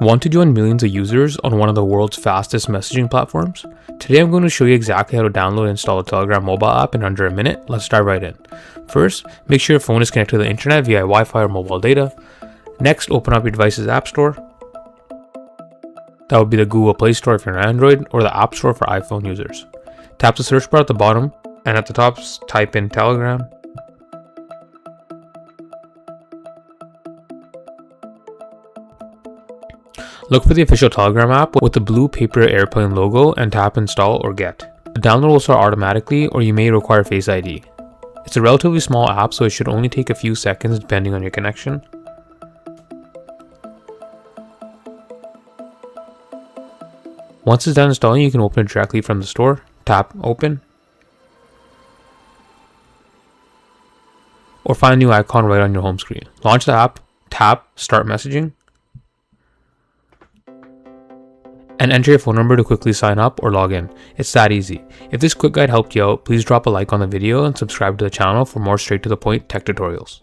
Want to join millions of users on one of the world's fastest messaging platforms? Today I'm going to show you exactly how to download and install a Telegram mobile app in under a minute. Let's dive right in. First, make sure your phone is connected to the internet via Wi-Fi or mobile data. Next, open up your device's app store. That would be the Google Play Store if you're on Android, or the App Store for iPhone users. Tap the search bar at the bottom, and at the top, type in Telegram. Look for the official Telegram app with the blue paper airplane logo and tap install or get. The download will start automatically, or you may require Face ID. It's a relatively small app, so it should only take a few seconds depending on your connection. Once it's done installing, you can open it directly from the store. Tap open. Or find a new icon right on your home screen. Launch the app, tap start messaging, and enter your phone number to quickly sign up or log in. It's that easy. If this quick guide helped you out, please drop a like on the video and subscribe to the channel for more straight to the point tech tutorials.